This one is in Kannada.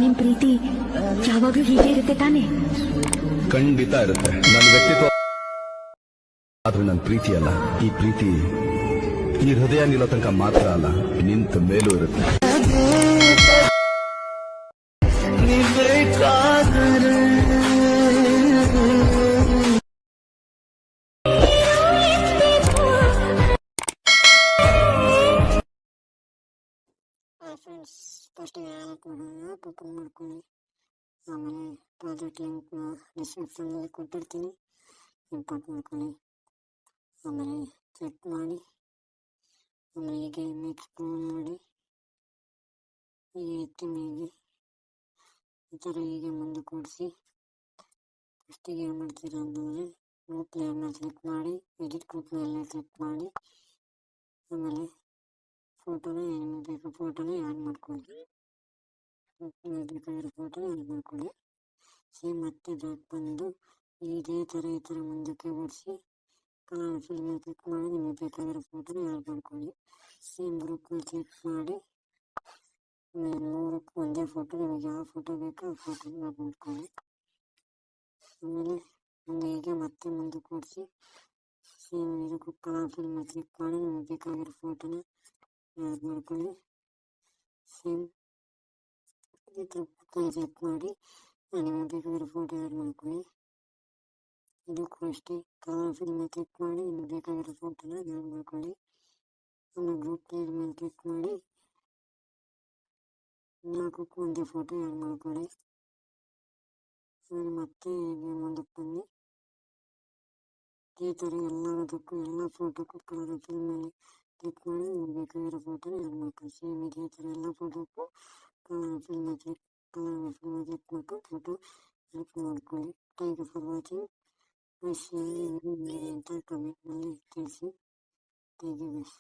ನಿಮ್ ಪ್ರೀತಿ ಯಾವಾಗ್ಲೂ ಹೀಗೆ ಇರುತ್ತೆ ತಾನೆ? ಖಂಡಿತ ಇರುತ್ತೆ. ನನ್ನ ವ್ಯಕ್ತಿತ್ವ ಆದ್ರೆ ನನ್ನ ಪ್ರೀತಿ ಅಲ್ಲ. ಈ ಪ್ರೀತಿ ಈ ಹೃದಯ ನಿಲ್ಲೋ ತನಕ ಮಾತ್ರ ಅಲ್ಲ, ನಿಂತ ಮೇಲೂ ಇರುತ್ತೆ. ಫ್ರೆಂಡ್ಸ್, ಫಸ್ಟಿಗೆ ಓಪನ್ ಮಾಡ್ಕೊಳ್ಳಿ. ಆಮೇಲೆ ಪ್ರಾಜೆಕ್ಟ್ ಲಿಂಕ್ನ ಡಿಸ್ಕ್ರಿಪ್ಷನಲ್ಲಿ ಕೊಟ್ಟಿರ್ತೀನಿ, ಇಂಪೋರ್ಟ್ ಮಾಡ್ಕೊಳ್ಳಿ. ಆಮೇಲೆ ಚೆಕ್ ಮಾಡಿ, ಆಮೇಲೆ ಹೀಗೆ ಇಮೇಜ್ ಸ್ಕ್ರೋಲ್ ಮಾಡಿ, ಹೀಗೆ ಎತ್ತಿ ಮೇಲೆ ಈ ಥರ ಹೀಗೆ ಮುಂದೆ ಕೂಡಿಸಿ ಫಸ್ಟಿಗೆ ಏನು ಮಾಡ್ತೀರಾ ಅಂತಂದರೆ ಗ್ರೂಪ್ ಲೇಯರ್ನ ಕ್ಲಿಕ್ ಮಾಡಿ, ಎಡಿಟ್ ಗ್ರೂಪ್ ಮೇಲೆ ಕ್ಲಿಕ್ ಮಾಡಿ, ಆಮೇಲೆ ಫೋಟೋನ ಏನು ಬೇಕು ಫೋಟೋನ ಆ್ಯಡ್ ಮಾಡ್ಕೊಳ್ಳಿ. ಬೇಕಾಗಿರೋ ಫೋಟೋನ ಆ್ಯಡ್ ಮಾಡ್ಕೊಳ್ಳಿ. ಸೇಮ್ ಮತ್ತೆ ಬ್ಯಾಕ್ ಬಂದು ಇದೇ ಥರ ಈ ಥರ ಮುಂದಕ್ಕೆ ಓಡಿಸಿ ಕಲರ್ ಫಿಲ್ಮ್ ಕ್ಲಿಕ್ ಮಾಡಿ ನಿಮಗೆ ಬೇಕಾಗಿರೋ ಫೋಟೋನ ಆ್ಯಡ್ ಮಾಡ್ಕೊಳ್ಳಿ. ಸೇಮ್ ಗ್ರೂಪ್ನ ಕ್ಲಿಕ್ ಮಾಡಿ ಮೂರಕ್ಕೆ ಒಂದೇ ಫೋಟೋ, ನಿಮಗೆ ಯಾವ ಫೋಟೋ ಬೇಕೋ ಆ ಫೋಟೋನ ಆ್ಯಡ್ ಮಾಡ್ಕೊಳ್ಳಿ. ಆಮೇಲೆ ಮುಂದೆ ಹೀಗೆ ಮತ್ತೆ ಮುಂದೆ ಕೂಡಿಸಿ ಸೇಮ್ ಇದಕ್ಕೂ ಕಲರ್ ಫಿಲ್ಮ್ ಕ್ಲಿಕ್ ಮಾಡಿ ನಿಮಗೆ ಬೇಕಾಗಿರೋ ಫೋಟೋನ ಆ್ಯಡ್ ಮಾಡ್ಕೊಳ್ಳಿ. ಸೇಮ್ ಈ ಥರ ಕ್ಲಿಕ್ ಮಾಡಿ ನಿಮಗೆ ಬೇಕಾಗಿರೋ ಫೋಟೋ ಆ್ಯಡ್ ಮಾಡ್ಕೊಳ್ಳಿ. ಇದಕ್ಕೂ ಅಷ್ಟೇ ಕಲರ್ ಫಿಲ್ಮ್ ಕ್ಲಿಕ್ ಮಾಡಿ ನಿಮಗೆ ಬೇಕಾಗಿರೋ ಫೋಟೋನ ಆ್ಯಡ್ ಮಾಡ್ಕೊಳ್ಳಿ. ಆಮೇಲೆ ಗ್ರೂಪ್ ಲೇಯರ್ ಮೇಲೆ ಕ್ಲಿಕ್ ಮಾಡಿ ನಾಲ್ಕಕ್ಕೂ ಒಂದೇ ಫೋಟೋ ಆ್ಯಡ್ ಮಾಡ್ಕೊಳ್ಳಿ. ಆಮೇಲೆ ಮತ್ತೆ ಮುಂದಕ್ಕೆ ಬನ್ನಿ, ಈ ಥರ ಎಲ್ಲದಕ್ಕೂ ಎಲ್ಲ ಫೋಟೋಕ್ಕೂ ಕಲರ್ ಫಿಲ್ಮ್ ಮೇಲೆ ಕ್ಲಿಕ್ ಮಾಡಿ ನಿಮಗೆ ಬೇಕಾಗಿರೋ ಫೋಟೋನ ಆ್ಯಡ್ ಮಾಡ್ಕೊಳ್ಳಿ. ಸೇಮ್ ಇದೇ ಥರ ಎಲ್ಲ ಫೋಟೋಕ್ಕೂ ಕಲರ್ ಫಿಲ್ಮ್ ಕ್ಲಿಕ್ ಮಾಡ್ಕೊಂಡು ಫೋಟೋ ಕ್ಲಿಕ್ ಮಾಡ್ಕೊಳ್ಳಿ. Thank you for watching. ಅಂತ ಕಮೆಂಟ್ನಲ್ಲಿ ತಿಳಿಸಿ. Thank you guys.